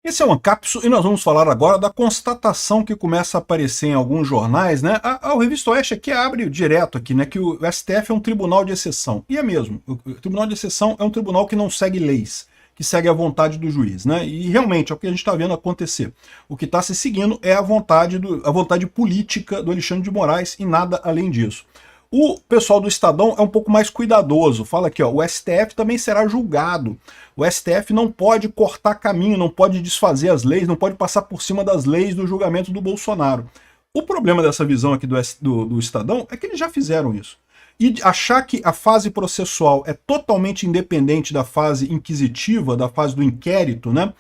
Esse é o Ancapsu e nós vamos falar agora da constatação que começa a aparecer em alguns jornais, né? O Revista Oeste aqui abre direto aqui, né? Que o STF é um tribunal de exceção. E é mesmo. O tribunal de exceção é um tribunal que não segue leis, que segue a vontade do juiz, né? E realmente é o que a gente está vendo acontecer. O que está se seguindo é a vontade política do Alexandre de Moraes e nada além disso. O pessoal do Estadão é um pouco mais cuidadoso. Fala aqui, ó, o STF também será julgado. O STF não pode cortar caminho, não pode desfazer as leis, não pode passar por cima das leis do julgamento do Bolsonaro. O problema dessa visão aqui do Estadão é que eles já fizeram isso. E achar que a fase processual é totalmente independente da fase inquisitiva, da fase do inquérito, né?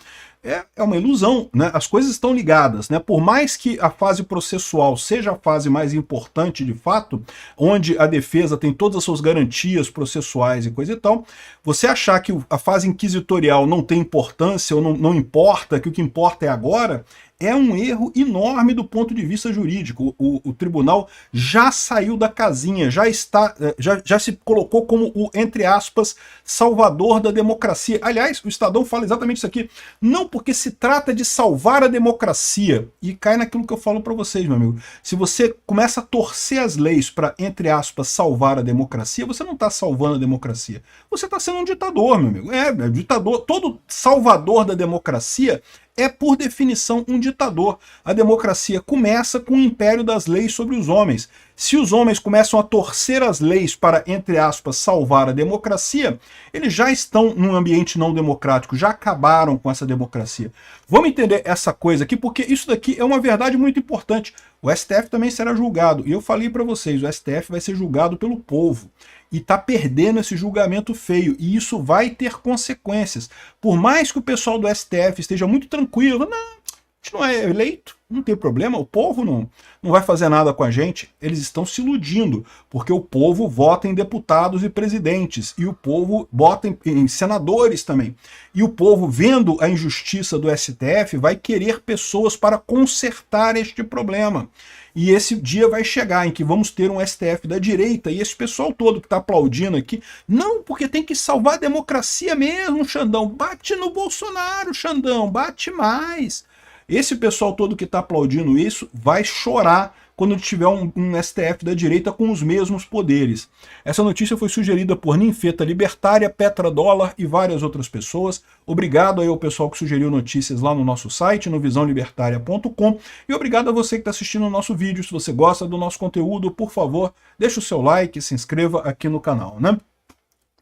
É uma ilusão, né? As coisas estão ligadas, né? Por mais que a fase processual seja a fase mais importante de fato, onde a defesa tem todas as suas garantias processuais e coisa e tal, você achar que a fase inquisitorial não tem importância ou não importa, que o que importa é agora, é um erro enorme do ponto de vista jurídico. O tribunal já saiu da casinha, já se colocou como o, entre aspas, salvador da democracia. Aliás, o Estadão fala exatamente isso aqui. Não porque se trata de salvar a democracia, e cai naquilo que eu falo para vocês, meu amigo. Se você começa a torcer as leis para, entre aspas, salvar a democracia, você não está salvando a democracia. Você está sendo um ditador, meu amigo. É ditador. Todo salvador da democracia é, por definição, um ditador. A democracia começa com o império das leis sobre os homens. Se os homens começam a torcer as leis para, entre aspas, salvar a democracia, eles já estão num ambiente não democrático, já acabaram com essa democracia. Vamos entender essa coisa aqui, porque isso daqui é uma verdade muito importante. O STF também será julgado. E eu falei para vocês, o STF vai ser julgado pelo povo. E está perdendo esse julgamento feio. E isso vai ter consequências. Por mais que o pessoal do STF esteja muito tranquilo, não, a gente não é eleito, não tem problema, o povo não vai fazer nada com a gente. Eles estão se iludindo, porque o povo vota em deputados e presidentes, e o povo vota em senadores também. E o povo, vendo a injustiça do STF, vai querer pessoas para consertar este problema. E esse dia vai chegar em que vamos ter um STF da direita, e esse pessoal todo que está aplaudindo aqui, não, porque tem que salvar a democracia mesmo, Xandão. Bate no Bolsonaro, Xandão, bate mais. Esse pessoal todo que está aplaudindo isso vai chorar quando tiver um STF da direita com os mesmos poderes. Essa notícia foi sugerida por Ninfeta Libertária, Petra Dólar e várias outras pessoas. Obrigado aí ao pessoal que sugeriu notícias lá no nosso site, no visãolibertaria.com. E obrigado a você que está assistindo o nosso vídeo. Se você gosta do nosso conteúdo, por favor, deixe o seu like e se inscreva aqui no canal, né?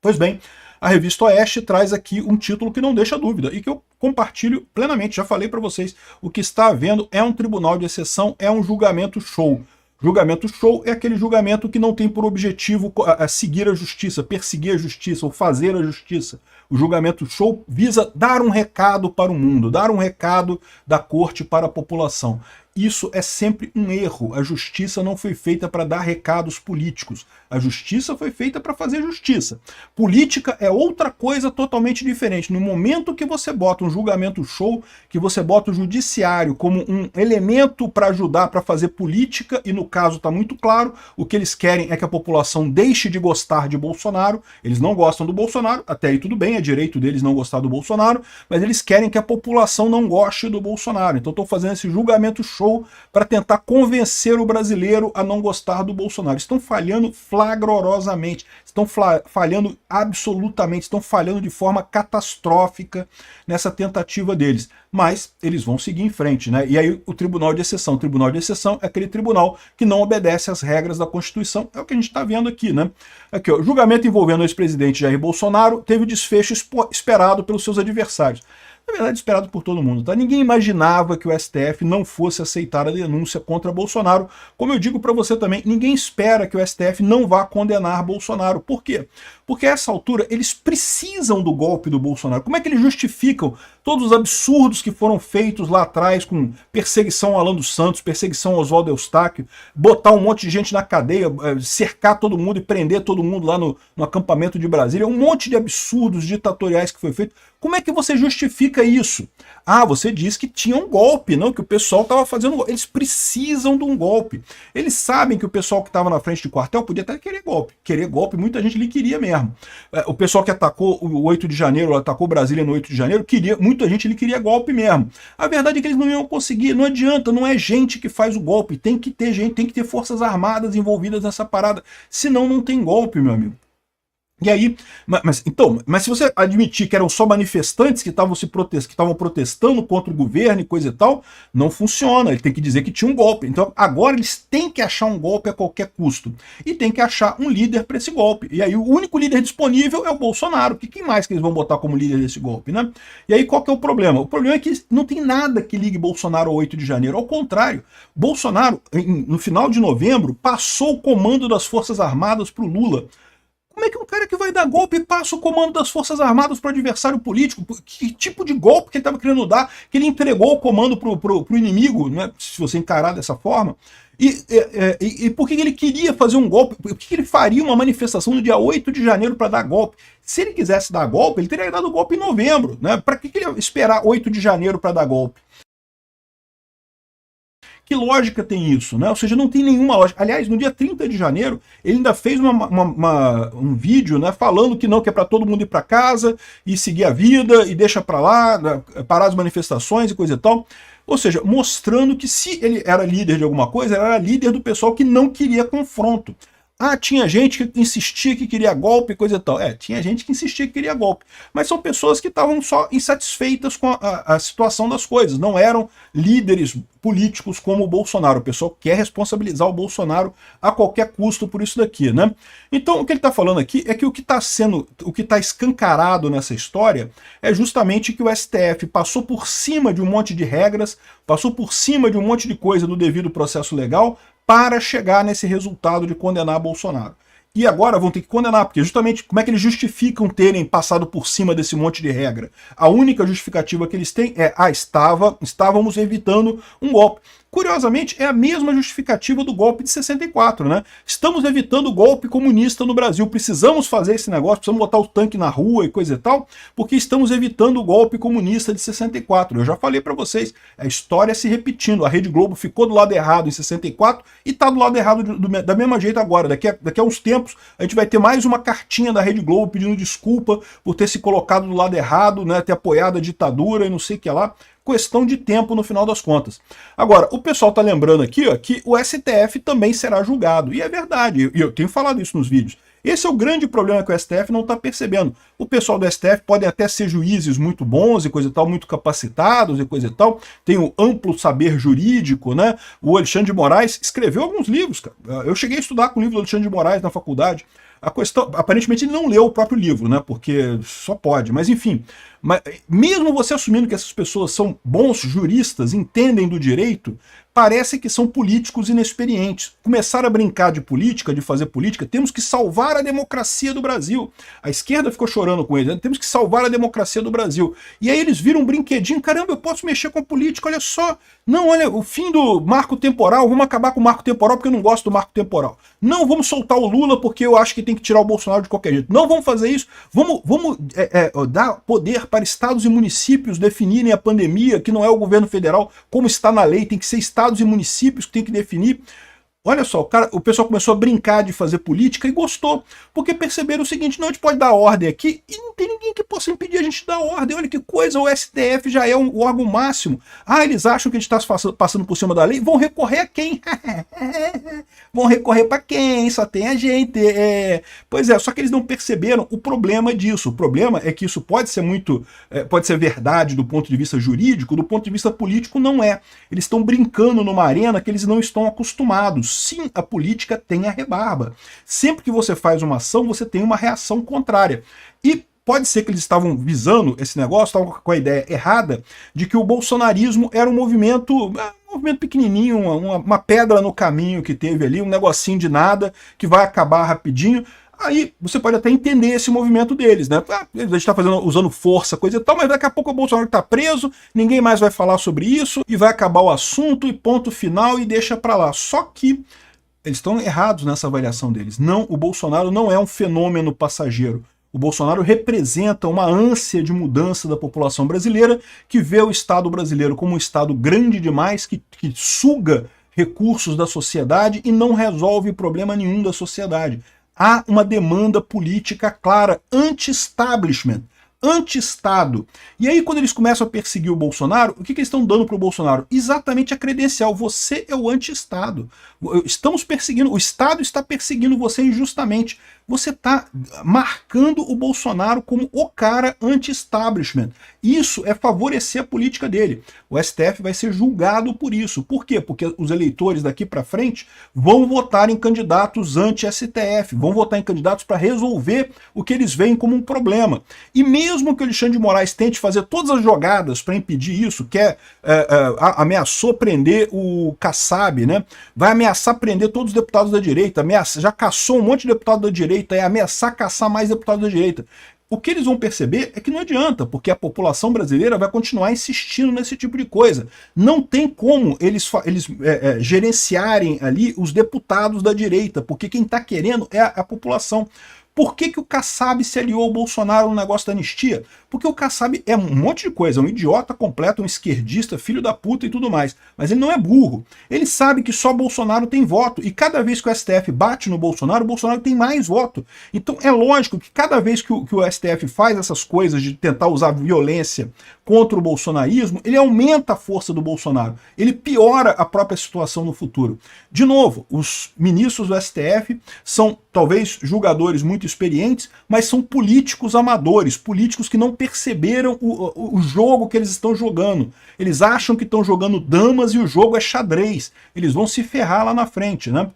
Pois bem, a Revista Oeste traz aqui um título que não deixa dúvida e que eu compartilho plenamente. Já falei para vocês, o que está havendo é um tribunal de exceção, é um julgamento show. Julgamento show é aquele julgamento que não tem por objetivo seguir a justiça, perseguir a justiça ou fazer a justiça. O julgamento show visa dar um recado para o mundo, dar um recado da corte para a população. Isso é sempre um erro. A justiça não foi feita para dar recados políticos. A justiça foi feita para fazer justiça. Política é outra coisa totalmente diferente. No momento que você bota um julgamento show, que você bota o judiciário como um elemento para ajudar para fazer política, e no caso está muito claro, o que eles querem é que a população deixe de gostar de Bolsonaro. Eles não gostam do Bolsonaro, até aí tudo bem, é direito deles não gostar do Bolsonaro, mas eles querem que a população não goste do Bolsonaro. Então estou fazendo esse julgamento show para tentar convencer o brasileiro a não gostar do Bolsonaro. Estão falhando flagrosamente, estão falhando absolutamente, estão falhando de forma catastrófica nessa tentativa deles. Mas eles vão seguir em frente, né? E aí o tribunal de exceção é aquele tribunal que não obedece às regras da Constituição. É o que a gente está vendo aqui, né? Aqui, ó, julgamento envolvendo o ex-presidente Jair Bolsonaro teve o desfecho esperado pelos seus adversários. Na verdade, esperado por todo mundo, tá? Ninguém imaginava que o STF não fosse aceitar a denúncia contra Bolsonaro. Como eu digo para você também, ninguém espera que o STF não vá condenar Bolsonaro. Por quê? Porque a essa altura eles precisam do golpe do Bolsonaro. Como é que eles justificam todos os absurdos que foram feitos lá atrás com perseguição ao Alan dos Santos, perseguição ao Oswaldo Eustáquio, botar um monte de gente na cadeia, cercar todo mundo e prender todo mundo lá no acampamento de Brasília, um monte de absurdos ditatoriais que foi feito. Como é que você justifica isso? Ah, você diz que tinha um golpe, não? Que o pessoal estava fazendo golpe. Eles precisam de um golpe. Eles sabem que o pessoal que estava na frente de quartel podia até querer golpe. Querer golpe, muita gente lhe queria mesmo. O pessoal que atacou o 8 de janeiro, atacou Brasília no 8 de janeiro, muita gente ele queria golpe mesmo. A verdade é que eles não iam conseguir, não adianta, não é gente que faz o golpe, tem que ter gente, tem que ter forças armadas envolvidas nessa parada, senão não tem golpe, meu amigo. E aí, mas se você admitir que eram só manifestantes que estavam protestando contra o governo e coisa e tal, não funciona. Ele tem que dizer que tinha um golpe. Então agora eles têm que achar um golpe a qualquer custo. E tem que achar um líder para esse golpe. E aí o único líder disponível é o Bolsonaro. Quem mais que eles vão botar como líder desse golpe, né? E aí qual que é o problema? O problema é que não tem nada que ligue Bolsonaro ao 8 de janeiro. Ao contrário, Bolsonaro, no final de novembro, passou o comando das Forças Armadas para o Lula. Como é que um cara que vai dar golpe passa o comando das Forças Armadas para o adversário político? Que tipo de golpe que ele estava querendo dar, que ele entregou o comando pro inimigo, né? Se você encarar dessa forma? E por que ele queria fazer um golpe? Por que ele faria uma manifestação no dia 8 de janeiro para dar golpe? Se ele quisesse dar golpe, ele teria dado golpe em novembro, né? Para que ele ia esperar 8 de janeiro para dar golpe? Que lógica tem isso, né? Ou seja, não tem nenhuma lógica. Aliás, no dia 30 de janeiro, ele ainda fez um vídeo, né, falando que não, que é para todo mundo ir para casa e seguir a vida e deixa para lá, né, parar as manifestações e coisa e tal. Ou seja, mostrando que se ele era líder de alguma coisa, ele era líder do pessoal que não queria confronto. Ah, tinha gente que insistia que queria golpe e coisa e tal. Tinha gente que insistia que queria golpe. Mas são pessoas que estavam só insatisfeitas com a situação das coisas. Não eram líderes políticos como o Bolsonaro. O pessoal quer responsabilizar o Bolsonaro a qualquer custo por isso daqui, né? Então, o que ele está falando aqui é que o que está escancarado nessa história é justamente que o STF passou por cima de um monte de regras, passou por cima de um monte de coisa do devido processo legal, para chegar nesse resultado de condenar Bolsonaro. E agora vão ter que condenar, porque justamente como é que eles justificam terem passado por cima desse monte de regra? A única justificativa que eles têm é, estávamos evitando um golpe. Curiosamente, é a mesma justificativa do golpe de 64, né? Estamos evitando o golpe comunista no Brasil, precisamos fazer esse negócio, precisamos botar o tanque na rua e coisa e tal, porque estamos evitando o golpe comunista de 64. Eu já falei para vocês, a história se repetindo, a Rede Globo ficou do lado errado em 64 e está do lado errado da mesma jeito agora. Daqui a uns tempos, a gente vai ter mais uma cartinha da Rede Globo pedindo desculpa por ter se colocado do lado errado, né, ter apoiado a ditadura e não sei o que lá. Questão de tempo no final das contas. Agora, o pessoal está lembrando aqui, ó, que o STF também será julgado. E é verdade, e eu tenho falado isso nos vídeos. Esse é o grande problema que o STF não está percebendo. O pessoal do STF podem até ser juízes muito bons e coisa e tal, muito capacitados e coisa e tal, tem um amplo saber jurídico, né? O Alexandre de Moraes escreveu alguns livros, cara. Eu cheguei a estudar com o livro do Alexandre de Moraes na faculdade. A questão, aparentemente ele não leu o próprio livro, né? Porque só pode, mas enfim. Mas, mesmo você assumindo que essas pessoas são bons juristas, entendem do direito, parece que são políticos inexperientes. Começaram a brincar de política, de fazer política, temos que salvar a democracia do Brasil. A esquerda ficou chorando com eles, né? Temos que salvar a democracia do Brasil. E aí eles viram um brinquedinho, caramba, eu posso mexer com a política, olha só. Não, olha, o fim do marco temporal, vamos acabar com o marco temporal porque eu não gosto do marco temporal. Não, vamos soltar o Lula porque eu acho que tem que tirar o Bolsonaro de qualquer jeito. Não vamos fazer isso, vamos dar poder para estados e municípios definirem a pandemia, que não é o governo federal, como está na lei, tem que ser estados e municípios que tem que definir. Olha só, o pessoal começou a brincar de fazer política e gostou, porque perceberam o seguinte, não, a gente pode dar ordem aqui e não tem ninguém que possa impedir a gente de dar ordem. Olha que coisa, o STF já é o órgão máximo. Ah, eles acham que a gente está passando por cima da lei, vão recorrer a quem? Vão recorrer para quem? Só tem a gente. Pois é, só que eles não perceberam o problema disso. O problema é que isso pode ser verdade do ponto de vista jurídico, do ponto de vista político não é. Eles estão brincando numa arena que eles não estão acostumados. Sim, a política tem a rebarba. Sempre que você faz uma ação, você tem uma reação contrária. E pode ser que eles estavam visando esse negócio, estavam com a ideia errada de que o bolsonarismo era um movimento pequenininho, uma pedra no caminho que teve ali, um negocinho de nada, que vai acabar rapidinho. Aí você pode até entender esse movimento deles, né? A gente está usando força, coisa e tal, mas daqui a pouco o Bolsonaro está preso, ninguém mais vai falar sobre isso, e vai acabar o assunto, e ponto final, e deixa para lá. Só que eles estão errados nessa avaliação deles. Não, o Bolsonaro não é um fenômeno passageiro. O Bolsonaro representa uma ânsia de mudança da população brasileira, que vê o Estado brasileiro como um Estado grande demais, que suga recursos da sociedade e não resolve problema nenhum da sociedade. Há uma demanda política clara, anti-establishment. anti-Estado. E aí, quando eles começam a perseguir o Bolsonaro, o que eles estão dando para o Bolsonaro? Exatamente a credencial. Você é o anti-Estado. Estamos perseguindo, o Estado está perseguindo você injustamente. Você está marcando o Bolsonaro como o cara anti-establishment. Isso é favorecer a política dele. O STF vai ser julgado por isso. Por quê? Porque os eleitores daqui para frente vão votar em candidatos anti-STF, vão votar em candidatos para resolver o que eles veem como um problema. E mesmo que o Alexandre de Moraes tente fazer todas as jogadas para impedir isso, ameaçou prender o Kassab, né? Vai ameaçar prender todos os deputados da direita, já caçou um monte de deputado da direita, é ameaçar caçar mais deputados da direita. O que eles vão perceber é que não adianta, porque a população brasileira vai continuar insistindo nesse tipo de coisa. Não tem como eles gerenciarem ali os deputados da direita, porque quem está querendo é a população. Por que o Kassab se aliou ao Bolsonaro no negócio da anistia? Porque o Kassab é um monte de coisa, um idiota completo, um esquerdista, filho da puta e tudo mais. Mas ele não é burro. Ele sabe que só Bolsonaro tem voto. E cada vez que o STF bate no Bolsonaro, o Bolsonaro tem mais voto. Então é lógico que cada vez que o STF faz essas coisas de tentar usar violência contra o bolsonarismo, ele aumenta a força do Bolsonaro. Ele piora a própria situação no futuro. De novo, os ministros do STF são talvez julgadores muito experientes, mas são políticos amadores, políticos que não perceberam o jogo que eles estão jogando. Eles acham que estão jogando damas e o jogo é xadrez. Eles vão se ferrar lá na frente, né?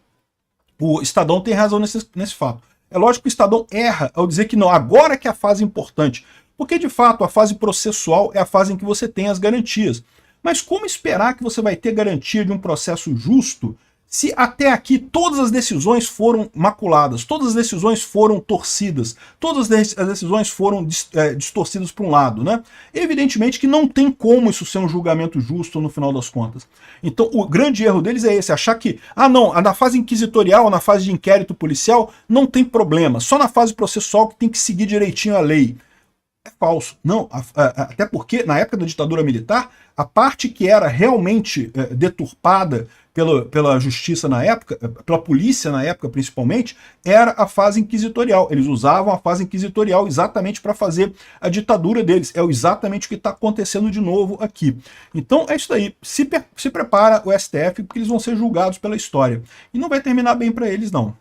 O Estadão tem razão nesse fato. É lógico que o Estadão erra ao dizer que não, agora que é a fase importante. Porque, de fato, a fase processual é a fase em que você tem as garantias. Mas como esperar que você vai ter garantia de um processo justo se até aqui todas as decisões foram maculadas, todas as decisões foram torcidas, todas as decisões foram distorcidas para um lado, né? Evidentemente que não tem como isso ser um julgamento justo no final das contas. Então o grande erro deles é esse, achar que, não, na fase inquisitorial, na fase de inquérito policial, não tem problema, só na fase processual que tem que seguir direitinho a lei. É falso. Não, até porque na época da ditadura militar, a parte que era realmente deturpada pela justiça na época, pela polícia na época principalmente, era a fase inquisitorial. Eles usavam a fase inquisitorial exatamente para fazer a ditadura deles. É exatamente o que está acontecendo de novo aqui. Então é isso aí. Se prepara o STF, porque eles vão ser julgados pela história. E não vai terminar bem para eles, não.